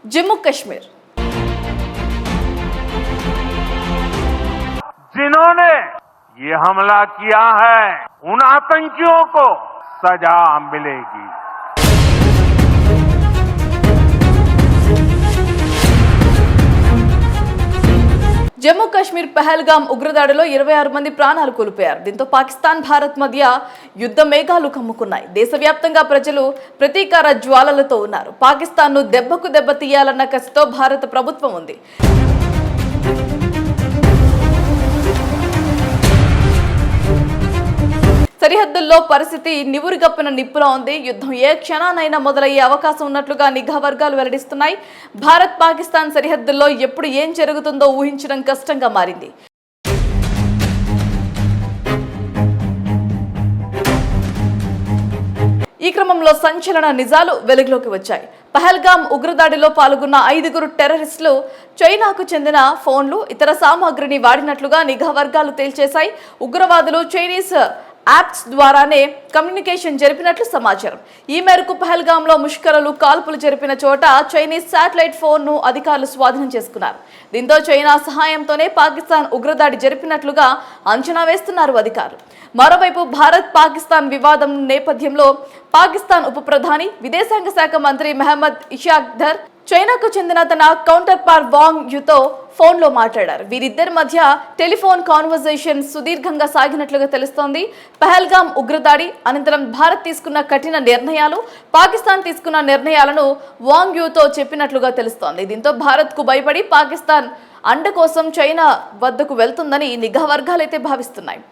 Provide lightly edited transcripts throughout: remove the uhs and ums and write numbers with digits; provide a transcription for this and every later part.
जम्मू कश्मीर। जिन्होंने ये हमला किया है उन आतंकियों को सजा मिलेगी। జమ్మూ కాశ్మీర్ పహల్గామ్ ఉగ్రదాడిలో 26 మంది ప్రాణాలు కోల్పోయారు. దీంతో పాకిస్తాన్ భారత్ మధ్య యుద్ధ మేఘాలు కమ్ముకున్నాయి. దేశవ్యాప్తంగా ప్రజలు ప్రతీకార జ్వాలలతో ఉన్నారు. పాకిస్తాన్ను దెబ్బకు దెబ్బ తీయాలన్న కసితో భారత ప్రభుత్వం ఉంది. సరిహద్దుల్లో పరిస్థితి నివురుగప్పిన నిప్పులా ఉంది. యుద్ధం ఏ క్షణానైనా మొదలయ్యే అవకాశం ఉన్నట్లుగా నిఘా వర్గాలు వెల్లడిస్తున్నాయి. భారత్ పాకిస్తాన్ సరిహద్దుల్లో ఎప్పుడు ఏం జరుగుతుందో ఊహించడం కష్టంగా మారింది. ఈ క్రమంలో సంచలన నిజాలు వెలుగులోకి వచ్చాయి. పహల్గామ్ ఉగ్రదాడిలో పాల్గొన్న 5 టెర్రరిస్టులు చైనాకు చెందిన ఫోన్లు, ఇతర సామాగ్రిని వాడినట్లుగా నిఘా వర్గాలు తేల్చేశాయి. ఉగ్రవాదులు చైనీస్ యాప్స్ ద్వారానే కమ్యూనికేషన్ జరిపినట్లు సమాచారం. ఈ మేరకు పహల్గామ్లో ముష్కరులు కాల్పులు జరిపిన చోట చైనీస్ శాటిలైట్ ఫోన్ను అధికారులు స్వాధీనం చేసుకున్నారు. దీంతో చైనా సహాయంతోనే పాకిస్తాన్ ఉగ్రదాడి జరిపినట్లుగా అంచనా వేస్తున్నారు అధికారులు. మరోవైపు భారత్ పాకిస్తాన్ వివాదం నేపథ్యంలో పాకిస్తాన్ ఉప ప్రధాని విదేశాంగ శాఖ మంత్రి మహమ్మద్ ఇషాక్దర్ చైనాకు చెందిన తన కౌంటర్ పార్ వాంగ్ యుతో ఫోన్లో మాట్లాడారు. వీరిద్దరి మధ్య టెలిఫోన్ కాన్వర్జేషన్ సుదీర్ఘంగా సాగినట్లుగా తెలుస్తోంది. పహల్గామ్ ఉగ్రదాడి అనంతరం భారత్ తీసుకున్న కఠిన నిర్ణయాలు, పాకిస్తాన్ తీసుకున్న నిర్ణయాలను వాంగ్ యుతో చెప్పినట్లుగా తెలుస్తోంది. దీంతో భారత్కు భయపడి పాకిస్తాన్ అండ కోసం చైనా వద్దకు వెళ్తుందని నిఘా వర్గాలైతే భావిస్తున్నాయి.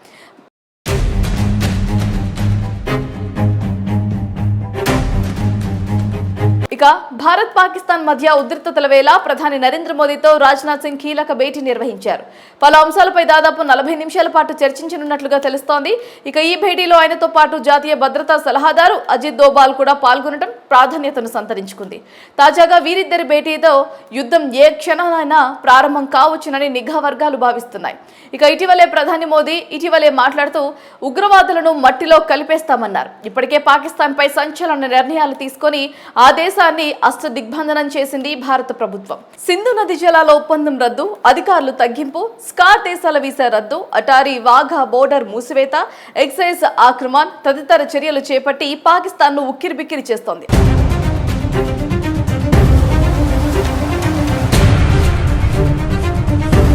ఇక భారత్ పాకిస్తాన్ మధ్య ఉద్రిక్తతల వేళ ప్రధాని నరేంద్ర మోదీతో రాజ్నాథ్ సింగ్ కీలక భేటీ నిర్వహించారు. పలు అంశాలపై దాదాపు 40 నిమిషాల పాటు చర్చించనున్నట్లుగా తెలుస్తోంది. ఇక ఈ భేటీలో ఆయనతో పాటు జాతీయ భద్రతా సలహాదారు అజిత్ దోబాల్ కూడా పాల్గొనడం ప్రాధాన్యతను సంతరించుకుంది. తాజాగా వీరిద్దరి భేటీతో యుద్ధం ఏ క్షణానైనా ప్రారంభం కావచ్చునని నిఘా వర్గాలు భావిస్తున్నాయి. ఇక ఇటీవలే ప్రధాని మోదీ మాట్లాడుతూ ఉగ్రవాదులను మట్టిలో కలిపేస్తామన్నారు. ఇప్పటికే పాకిస్తాన్ పై సంచలన నిర్ణయాలు తీసుకొని ఆ దేశాన్ని అష్టదిగ్బంధనం చేసింది భారత ప్రభుత్వం. సింధు నది జలాల ఒప్పందం రద్దు, అధికారులు తగ్గింపు, స్కార్ దేశాల వీసా రద్దు, అటారీ వాఘా బోర్డర్ మూసివేత, ఎక్సైజ్ ఆక్రమణ తదితర చర్యలు చేపట్టి పాకిస్తాన్ను ఉక్కిరిబిక్కిరి చేస్తోంది.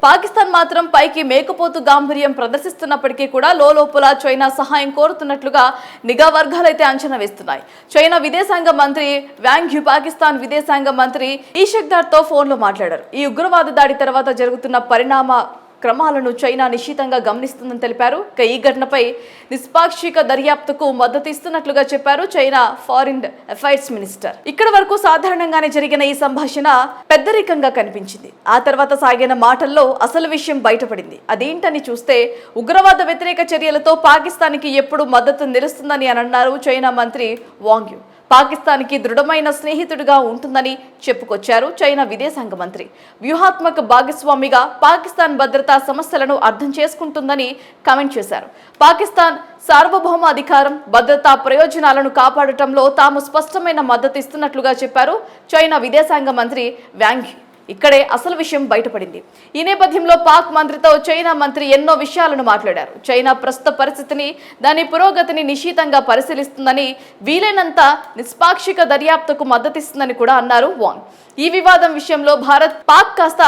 పాకిస్తాన్ మాత్రం పైకి మేకపోతు గాంభీర్యం ప్రదర్శిస్తున్నప్పటికీ కూడా లోపల చైనా సహాయం కోరుతున్నట్లుగా నిఘా వర్గాలైతే అంచనా వేస్తున్నాయి. చైనా విదేశాంగ మంత్రి వాంగ్ యు పాకిస్తాన్ విదేశాంగ మంత్రి ఇషాక్దర్ తో ఫోన్లో మాట్లాడారు. ఈ ఉగ్రవాద దాడి తర్వాత జరుగుతున్న పరిణామ క్రమాలను చైనా నిశ్చితంగా గమనిస్తుందని తెలిపారు. ఈ ఘటనపై నిష్పాక్షిక దర్యాప్తుకు మద్దతు ఇస్తున్నట్లుగా చెప్పారు చైనా ఫారిన్ అఫైర్స్ మినిస్టర్. ఇక్కడి వరకు సాధారణంగానే జరిగిన ఈ సంభాషణ పెద్దరికంగా కనిపించింది. ఆ తర్వాత సాగిన మాటల్లో అసలు విషయం బయటపడింది. అదేంటని చూస్తే ఉగ్రవాద వ్యతిరేక చర్యలతో పాకిస్తాన్కి ఎప్పుడు మద్దతు నిలుస్తుందని అన్నారు చైనా మంత్రి వాంగ్ యు. పాకిస్తాన్కి దృఢమైన స్నేహితుడిగా ఉంటుందని చెప్పుకొచ్చారు చైనా విదేశాంగ మంత్రి. వ్యూహాత్మక భాగస్వామిగా పాకిస్తాన్ భద్రతా సమస్యలను అర్థం చేసుకుంటుందని కామెంట్ చేశారు. పాకిస్తాన్ సార్వభౌమ అధికారం, భద్రతా ప్రయోజనాలను కాపాడటంలో తాము స్పష్టమైన మద్దతు ఇస్తున్నట్లుగా చెప్పారు చైనా విదేశాంగ మంత్రి వాంగ్ యు. ఇక్కడే అసలు విషయం బయటపడింది. ఈ నేపథ్యంలో పాక్ మంత్రితో చైనా మంత్రి ఎన్నో విషయాలను మాట్లాడారు. చైనా ప్రస్తుత పరిస్థితిని, దాని పురోగతిని నిశితంగా పరిశీలిస్తుందని, వీలైనంత నిష్పాక్షిక దర్యాప్తుకు మద్దతిస్తుందని కూడా అన్నారు వాంగ్. ఈ వివాదం విషయంలో భారత్ పాక్ కాస్త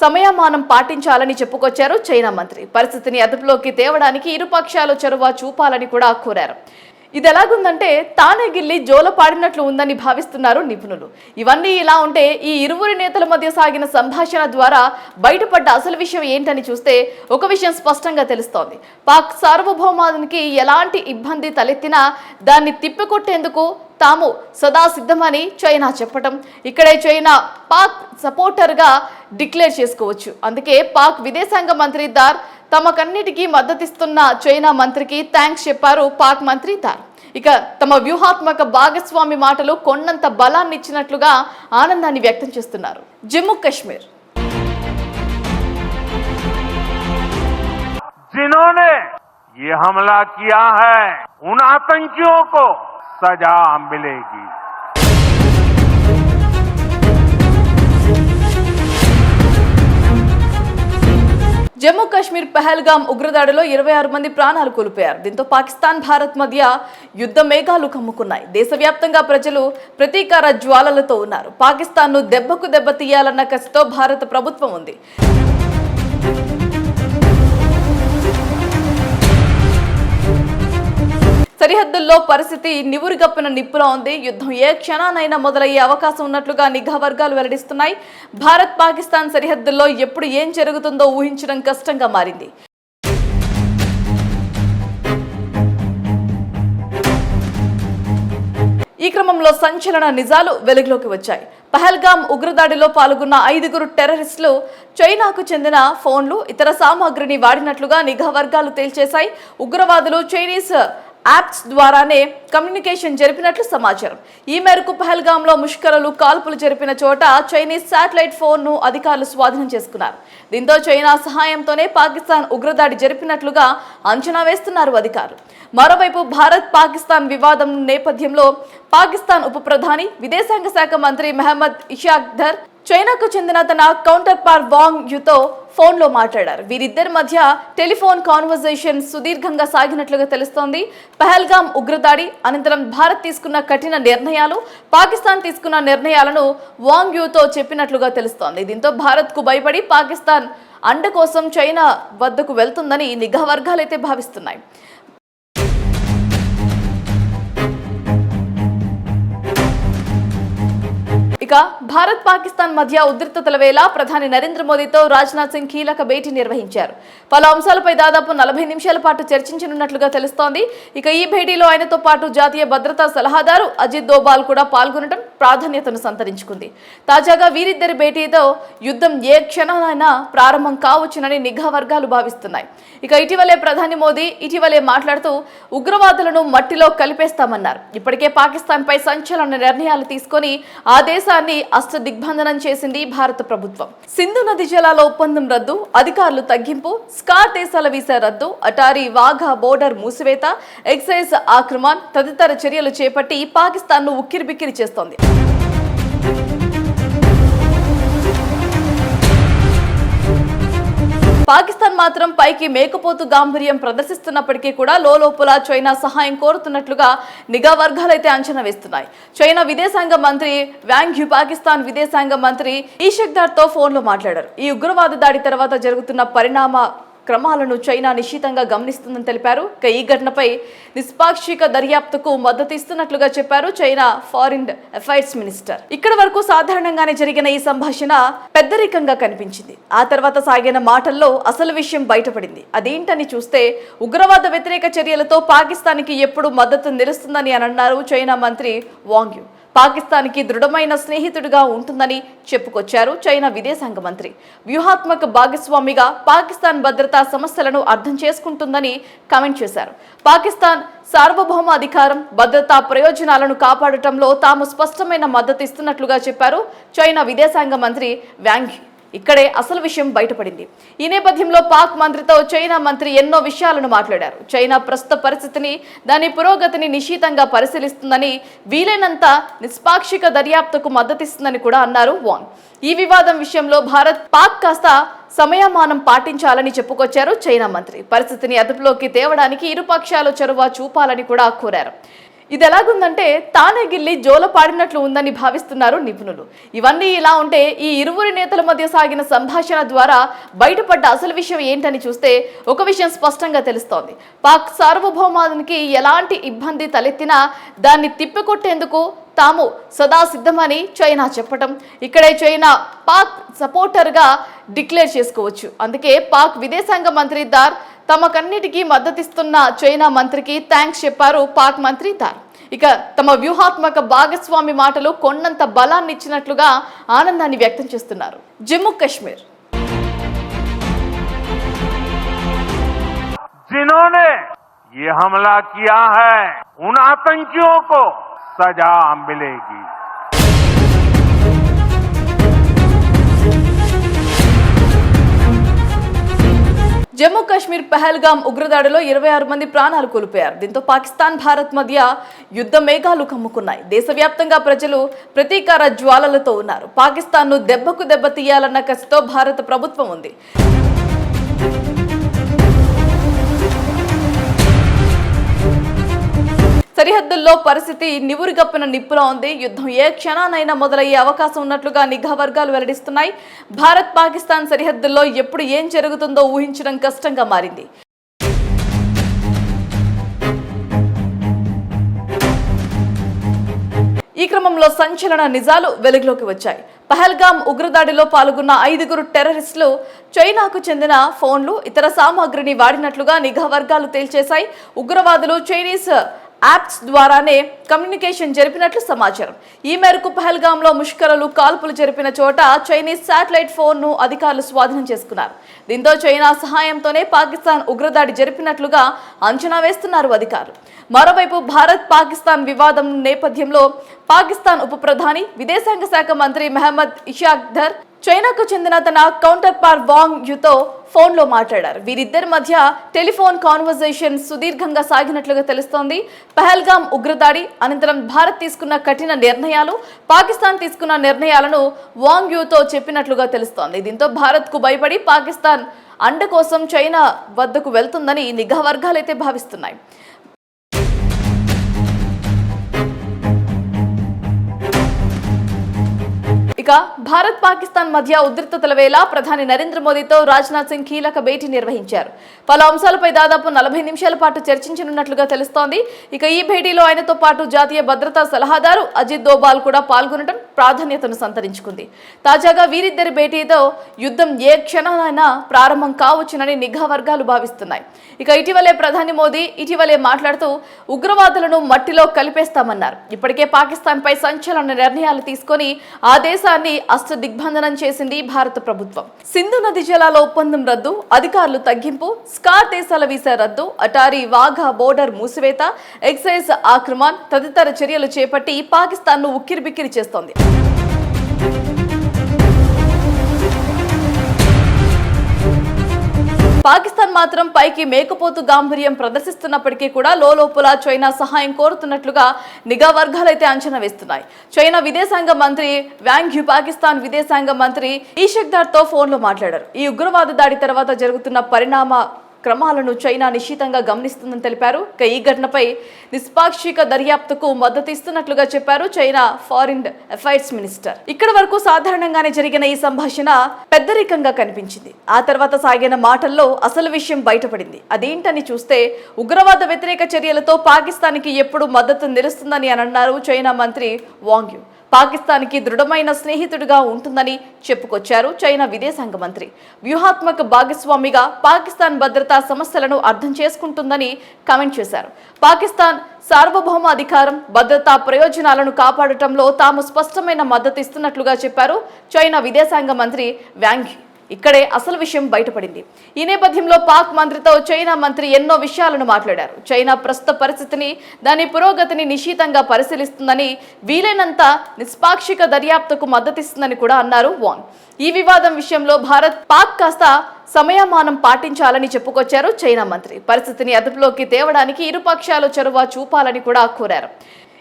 సమయమానం పాటించాలని చెప్పుకొచ్చారు చైనా మంత్రి. పరిస్థితిని అదుపులోకి తేవడానికి ఇరుపక్షాలు చొరవ చూపాలని కూడా కోరారు. ఇది ఎలాగుందంటే తానే గిల్లి జోల పాడినట్లు ఉందని భావిస్తున్నారు నిపుణులు. ఇవన్నీ ఇలా ఉంటే ఈ ఇరువురి నేతల మధ్య సాగిన సంభాషణ ద్వారా బయటపడ్డ అసలు విషయం ఏంటని చూస్తే ఒక విషయం స్పష్టంగా తెలుస్తోంది. పాక్ సార్వభౌమానికి ఎలాంటి ఇబ్బంది తలెత్తినా దాన్ని తిప్పికొట్టేందుకు తాము సదా సిద్ధమని చైనా చెప్పటం, ఇక్కడే చైనా పాక్ సపోర్టర్గా డిక్లేర్ చేసుకోవచ్చు. అందుకే పాక్ విదేశాంగ మంత్రి దార్ తమకన్నిటికీ మద్దతిస్తున్న చైనా మంత్రికి థ్యాంక్స్ చెప్పారు పాక్ మంత్రి దార్. ఇక తమ వ్యూహాత్మక భాగస్వామి మాటలు కొన్నంత బలాన్ని ఇచ్చినట్లుగా ఆనందాన్ని వ్యక్తం చేస్తున్నారు. జమ్మూ కశ్మీర్. जिन्होंने ये हमला किया है उन आतंकियों को सजा मिलेगी। జమ్మూ కాశ్మీర్ పహల్గామ్ ఉగ్రదాడిలో 26 మంది ప్రాణాలు కోల్పోయారు. దీంతో పాకిస్తాన్ భారత్ మధ్య యుద్ధ మేఘాలు కమ్ముకున్నాయి. దేశవ్యాప్తంగా ప్రజలు ప్రతీకార జ్వాలలతో ఉన్నారు. పాకిస్తాన్ను దెబ్బకు దెబ్బ తీయాలన్న కసితో భారత ప్రభుత్వం ఉంది. సరిహద్దుల్లో పరిస్థితి నివురుగప్పిన నిప్పులా ఉంది. యుద్ధం ఏ క్షణానైనా మొదలయ్యే అవకాశం ఉన్నట్లుగా నిఘా వర్గాలు వెల్లడిస్తున్నాయి. భారత్ పాకిస్తాన్ సరిహద్దుల్లో ఎప్పుడు ఏం జరుగుతుందో ఊహించడం కష్టంగా మారింది. ఈ క్రమంలో సంచలన నిజాలు వెలుగులోకి వచ్చాయి. పహల్గామ్ ఉగ్రదాడిలో పాల్గొన్న 5 టెర్రరిస్టులు చైనాకు చెందిన ఫోన్లు, ఇతర సామాగ్రిని వాడినట్లుగా నిఘా వర్గాలు తేల్చేశాయి. ఉగ్రవాదులు చైనీస్ యాప్స్ ద్వారానే కమ్యూనికేషన్ జరిపినట్లు సమాచారం. ఈ మేరకు పహల్గామ్లో ముష్కరులు కాల్పులు జరిపిన చోట చైనీస్ శాటిలైట్ ఫోన్ను అధికారులు స్వాధీనం చేసుకున్నారు. దీంతో చైనా సహాయంతోనే పాకిస్తాన్ ఉగ్రదాడి జరిపినట్లుగా అంచనా వేస్తున్నారు అధికారులు. మరోవైపు భారత్ పాకిస్తాన్ వివాదం నేపథ్యంలో పాకిస్తాన్ ఉప ప్రధాని, విదేశాంగ శాఖ మంత్రి మెహమ్మద్ ఇషాక్దర్ చైనాకు చెందిన తన కౌంటర్ పార్ట్ వాంగ్ యుతో ఫోన్లో మాట్లాడారు. వీరిద్దరి మధ్య టెలిఫోన్ కాన్వర్జేషన్ సుదీర్ఘంగా సాగినట్లుగా తెలుస్తోంది. పహల్గామ్ ఉగ్రదాడి అనంతరం భారత్ తీసుకున్న కఠిన నిర్ణయాలు, పాకిస్తాన్ తీసుకున్న నిర్ణయాలను వాంగ్ యుతో చెప్పినట్లుగా తెలుస్తోంది. దీంతో భారత్కు భయపడి పాకిస్తాన్ అండ కోసం చైనా వద్దకు వెళ్తుందని నిఘా వర్గాలైతే భావిస్తున్నాయి. ఇక భారత్ పాకిస్తాన్ మధ్య ఉద్రిక్తతల వేళ ప్రధాని నరేంద్ర మోదీతో రాజ్నాథ్ సింగ్ కీలక భేటీ నిర్వహించారు. పలు అంశాలపై దాదాపు 40 నిమిషాల పాటు చర్చించనున్నట్లుగా తెలుస్తోంది. ఇక ఈ భేటీలో ఆయనతో పాటు జాతీయ భద్రతా సలహాదారు అజిత్ దోబాల్ కూడా పాల్గొనడం ప్రాధాన్యతను సంతరించుకుంది. తాజాగా వీరిద్దరి భేటీతో యుద్ధం ఏ క్షణానైనా ప్రారంభం కావచ్చునని నిఘా వర్గాలు భావిస్తున్నాయి. ఇక ఇటీవలే ప్రధాని మోదీ మాట్లాడుతూ ఉగ్రవాదులను మట్టిలో కలిపేస్తామన్నారు. ఇప్పటికే పాకిస్తాన్ పై సంచలన నిర్ణయాలు తీసుకొని ఆ దేశాన్ని అష్టదిగ్బంధనం చేసింది భారత ప్రభుత్వం. సింధు నది జలాల ఒప్పందం రద్దు, అధికారులు తగ్గింపు, స్కార్ దేశాల వీసా రద్దు, అటారీ వాఘా బోర్డర్ మూసివేత, ఎక్సైజ్ ఆక్రమణ తదితర చర్యలు చేపట్టి పాకిస్తాన్ను ఉక్కిరిబిక్కిరి చేస్తోంది. పాకిస్తాన్ మాత్రం పైకి మేకపోతు గాంభీర్యం ప్రదర్శిస్తున్నప్పటికీ కూడా లోపల చైనా సహాయం కోరుతున్నట్లుగా నిఘా వర్గాలైతే అంచనా వేస్తున్నాయి. చైనా విదేశాంగ మంత్రి వాంగ్ యు పాకిస్తాన్ విదేశాంగ మంత్రి ఇషాక్దర్ తో ఫోన్లో మాట్లాడారు. ఈ ఉగ్రవాద దాడి తర్వాత జరుగుతున్న పరిణామ క్రమాలను చైనా నిశితంగా గమనిస్తుందని తెలిపారు. ఈ ఘటనపై నిష్పాక్షిక దర్యాప్తుకు మద్దతు ఇస్తున్నట్లుగా చెప్పారు చైనా ఫారిన్ అఫైర్స్ మినిస్టర్. ఇక్కడి వరకు సాధారణంగానే జరిగిన ఈ సంభాషణ పెద్దరికంగా కనిపించింది. ఆ తర్వాత సాగిన మాటల్లో అసలు విషయం బయటపడింది. అదేంటని చూస్తే ఉగ్రవాద వ్యతిరేక చర్యలతో పాకిస్తాన్కి ఎప్పుడు మద్దతు నిలుస్తుందని అన్నారు చైనా మంత్రి వాంగ్ యు. పాకిస్తాన్కి దృఢమైన స్నేహితుడిగా ఉంటుందని చెప్పుకొచ్చారు చైనా విదేశాంగ మంత్రి. వ్యూహాత్మక భాగస్వామిగా పాకిస్తాన్ భద్రతా సమస్యలను అర్థం చేసుకుంటుందని కామెంట్ చేశారు. పాకిస్తాన్ సార్వభౌమ అధికారం, భద్రతా ప్రయోజనాలను కాపాడటంలో తాము స్పష్టమైన మద్దతు ఇస్తున్నట్లుగా చెప్పారు చైనా విదేశాంగ మంత్రి వాంగ్ యు. ఇక్కడే అసలు విషయం బయటపడింది. ఈ నేపథ్యంలో పాక్ మంత్రితో చైనా మంత్రి ఎన్నో విషయాలను మాట్లాడారు. చైనా ప్రస్తుత పరిస్థితిని, దాని పురోగతిని నిశితంగా పరిశీలిస్తుందని, వీలైనంత నిష్పాక్షిక దర్యాప్తుకు మద్దతిస్తుందని కూడా అన్నారు వాంగ్. ఈ వివాదం విషయంలో భారత్, పాక్ కాస్త సమయమానం పాటించాలని చెప్పుకొచ్చారు చైనా మంత్రి. పరిస్థితిని అదుపులోకి తేవడానికి ఇరుపక్షాలు చొరవ చూపాలని కూడా కోరారు. ఇది ఎలాగుందంటే తానే గిల్లి జోల పాడినట్లు ఉందని భావిస్తున్నారు నిపుణులు. ఇవన్నీ ఇలా ఉంటే ఈ ఇరువురి నేతల మధ్య సాగిన సంభాషణ ద్వారా బయటపడ్డ అసలు విషయం ఏంటని చూస్తే ఒక విషయం స్పష్టంగా తెలుస్తోంది. పాక్ సార్వభౌమానికి ఎలాంటి ఇబ్బంది తలెత్తినా దాన్ని తిప్పికొట్టేందుకు తాము సదా సిద్ధమని చైనా చెప్పటం, ఇక్కడే చైనా పాక్ సపోర్టర్గా డిక్లేర్ చేసుకోవచ్చు. అందుకే పాక్ విదేశాంగ మంత్రి దార్ తమకన్నిటికీ మద్దతిస్తున్న చైనా మంత్రికి థ్యాంక్స్ చెప్పారు పాక్ మంత్రి దార్. ఇక తమ వ్యూహాత్మక భాగస్వామి మాటలు కొండంత బలాన్ని ఇచ్చినట్లుగా ఆనందాన్ని వ్యక్తం చేస్తున్నారు. జమ్మూ కాశ్మీర్ जिन्होंने ये हमला किया है उन आतंकियों को सजा मिलेगी. జమ్మూ కాశ్మీర్ పహల్గామ్ ఉగ్రదాడిలో 26 మంది ప్రాణాలు కోల్పోయారు. దీంతో పాకిస్తాన్ భారత్ మధ్య యుద్ధ మేఘాలు కమ్ముకున్నాయి. దేశవ్యాప్తంగా ప్రజలు ప్రతీకార జ్వాలలతో ఉన్నారు. పాకిస్తాన్ను దెబ్బకు దెబ్బ తీయాలన్న కసితో భారత ప్రభుత్వం ఉంది. సరిహద్దుల్లో పరిస్థితి నివురుగప్పిన నిప్పులా ఉంది. యుద్ధం ఏ క్షణానైనా మొదలయ్యే అవకాశం ఉన్నట్లుగా నిఘా వర్గాలు వెల్లడిస్తున్నాయి. భారత్ పాకిస్తాన్ సరిహద్దుల్లో ఎప్పుడు ఏం జరుగుతుందో ఊహించడం కష్టంగా మారింది. ఈ క్రమంలో సంచలన నిజాలు వెలుగులోకి వచ్చాయి. పహల్గామ్ ఉగ్రదాడిలో పాల్గొన్న 5 టెర్రరిస్టులు చైనాకు చెందిన ఫోన్లు, ఇతర సామాగ్రిని వాడినట్లుగా నిఘా వర్గాలు తేల్చేశాయి. ఉగ్రవాదులు చైనీస్ యాప్స్ ద్వారానే కమ్యూనికేషన్ జరిపినట్లు సమాచారం. ఈ మేరకు పహల్గామ్లో ముష్కరులు కాల్పులు జరిపిన చోట చైనీస్ శాటిలైట్ ఫోన్ను అధికారులు స్వాధీనం చేసుకున్నారు. దీంతో చైనా సహాయంతోనే పాకిస్తాన్ ఉగ్రదాడి జరిపినట్లుగా అంచనా వేస్తున్నారు అధికారులు. మరోవైపు భారత్ పాకిస్తాన్ వివాదం నేపథ్యంలో పాకిస్తాన్ ఉప ప్రధాని, విదేశాంగ శాఖ మంత్రి మహమ్మద్ ఇషాక్దర్ చైనాకు చెందిన తన కౌంటర్ పార్ట్ వాంగ్ యుతో ఫోన్లో మాట్లాడారు. వీరిద్దరి మధ్య టెలిఫోన్ కాన్వర్జేషన్ సుదీర్ఘంగా సాగినట్లుగా తెలుస్తోంది. పహల్గామ్ ఉగ్రదాడి అనంతరం భారత్ తీసుకున్న కఠిన నిర్ణయాలు, పాకిస్తాన్ తీసుకున్న నిర్ణయాలను వాంగ్ యుతో చెప్పినట్లుగా తెలుస్తోంది. దీంతో భారత్కు భయపడి పాకిస్తాన్ అండ కోసం చైనా వద్దకు వెళ్తుందని నిఘా వర్గాలైతే భావిస్తున్నాయి. ఇక భారత్ పాకిస్తాన్ మధ్య ఉద్రిక్తతల వేళ ప్రధాని నరేంద్ర మోదీతో రాజ్నాథ్ సింగ్ కీలక భేటీ నిర్వహించారు. పలు అంశాలపై దాదాపు 40 నిమిషాల పాటు చర్చించనున్నట్లుగా తెలుస్తోంది. ఇక ఈ భేటీలో ఆయనతో పాటు జాతీయ భద్రతా సలహాదారు అజిత్ దోబాల్ కూడా పాల్గొనడం ప్రాధాన్యతను సంతరించుకుంది. తాజాగా వీరిద్దరి భేటీతో యుద్ధం ఏ క్షణానైనా ప్రారంభం కావచ్చునని నిఘా వర్గాలు భావిస్తున్నాయి. ఇక ఇటీవలే ప్రధాని మోదీ మాట్లాడుతూ ఉగ్రవాదులను మట్టిలో కలిపేస్తామన్నారు. ఇప్పటికే పాకిస్తాన్ పై సంచలన నిర్ణయాలు తీసుకొని ఆ దేశాన్ని అష్టదిగ్బంధనం చేసింది భారత ప్రభుత్వం. సింధు నది జలాల ఒప్పందం రద్దు, అధికారులు తగ్గింపు, స్కార్ దేశాల వీసా రద్దు, అటారీ వాఘా బోర్డర్ మూసివేత, ఎక్సైజ్ ఆక్రమణ తదితర చర్యలు చేపట్టి పాకిస్తాన్ను ఉక్కిరిబిక్కిరి చేస్తోంది. పాకిస్తాన్ మాత్రం పైకి మేకపోతు గాంభీర్యం ప్రదర్శిస్తున్నప్పటికీ కూడా లోపల చైనా సహాయం కోరుతున్నట్లుగా నిఘా వర్గాలైతే అంచనా వేస్తున్నాయి. చైనా విదేశాంగ మంత్రి వాంగ్ యు పాకిస్తాన్ విదేశాంగ మంత్రి ఇషాక్దర్ తో ఫోన్లో మాట్లాడారు. ఈ ఉగ్రవాద దాడి తర్వాత జరుగుతున్న పరిణామ క్రమాలను చైనా నిశ్చితంగా గమనిస్తుందని తెలిపారు. ఈ ఘటనపై నిష్పాక్షిక దర్యాప్తుకు మద్దతు ఇస్తున్నట్లుగా చెప్పారు చైనా ఫారిన్ అఫైర్స్ మినిస్టర్. ఇక్కడి వరకు సాధారణంగానే జరిగిన ఈ సంభాషణ పెద్దరికంగా కనిపించింది. ఆ తర్వాత సాగిన మాటల్లో అసలు విషయం బయటపడింది. అదేంటని చూస్తే ఉగ్రవాద వ్యతిరేక చర్యలతో పాకిస్తాన్కి ఎప్పుడు మద్దతు నిలుస్తుందని అన్నారు చైనా మంత్రి వాంగ్ యు. పాకిస్తాన్కి దృఢమైన స్నేహితుడిగా ఉంటుందని చెప్పుకొచ్చారు చైనా విదేశాంగ మంత్రి. వ్యూహాత్మక భాగస్వామిగా పాకిస్తాన్ భద్రతా సమస్యలను అర్థం చేసుకుంటుందని కామెంట్ చేశారు. పాకిస్తాన్ సార్వభౌమ అధికారం, భద్రతా ప్రయోజనాలను కాపాడటంలో తాము స్పష్టమైన మద్దతు ఇస్తున్నట్లుగా చెప్పారు చైనా విదేశాంగ మంత్రి వాంగ్ యు. ఇక్కడే అసలు విషయం బయటపడింది. ఈ నేపథ్యంలో పాక్ మంత్రితో చైనా మంత్రి ఎన్నో విషయాలను మాట్లాడారు. చైనా ప్రస్తుత పరిస్థితిని, దాని పురోగతిని నిశితంగా పరిశీలిస్తుందని, వీలైనంత నిష్పాక్షిక దర్యాప్తుకు మద్దతిస్తుందని కూడా అన్నారు వాంగ్. ఈ వివాదం విషయంలో భారత్, పాక్ కాస్త సమయమానం పాటించాలని చెప్పుకొచ్చారు చైనా మంత్రి. పరిస్థితిని అదుపులోకి తేవడానికి ఇరుపక్షాలు చొరవ చూపాలని కూడా కోరారు.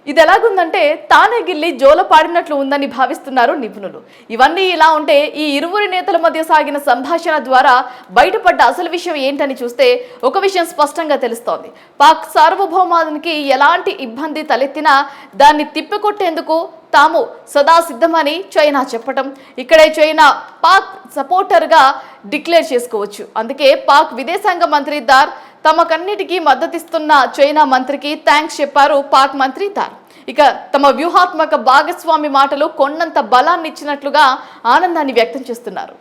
ఇది ఎలాగుందంటే తానే గిల్లి జోల పాడినట్లు ఉందని భావిస్తున్నారు నిపుణులు. ఇవన్నీ ఇలా ఉంటే ఈ ఇరువురి నేతల మధ్య సాగిన సంభాషణ ద్వారా బయటపడ్డ అసలు విషయం ఏంటని చూస్తే ఒక విషయం స్పష్టంగా తెలుస్తోంది. పాక్ సార్వభౌమానికి ఎలాంటి ఇబ్బంది తలెత్తినా దాన్ని తిప్పికొట్టేందుకు తాము సదా సిద్ధమని చైనా చెప్పటం, ఇక్కడే చైనా పాక్ సపోర్టర్గా డిక్లేర్ చేసుకోవచ్చు. అందుకే పాక్ విదేశాంగ మంత్రి దార్ తమకన్నిటికీ మద్దతిస్తున్న చైనా మంత్రికి థ్యాంక్స్ చెప్పారు పాక్ మంత్రి దార్. ఇక తమ వ్యూహాత్మక భాగస్వామి మాటలు కొన్నంత బలాన్ని ఇచ్చినట్లుగా ఆనందాన్ని వ్యక్తం చేస్తున్నారు.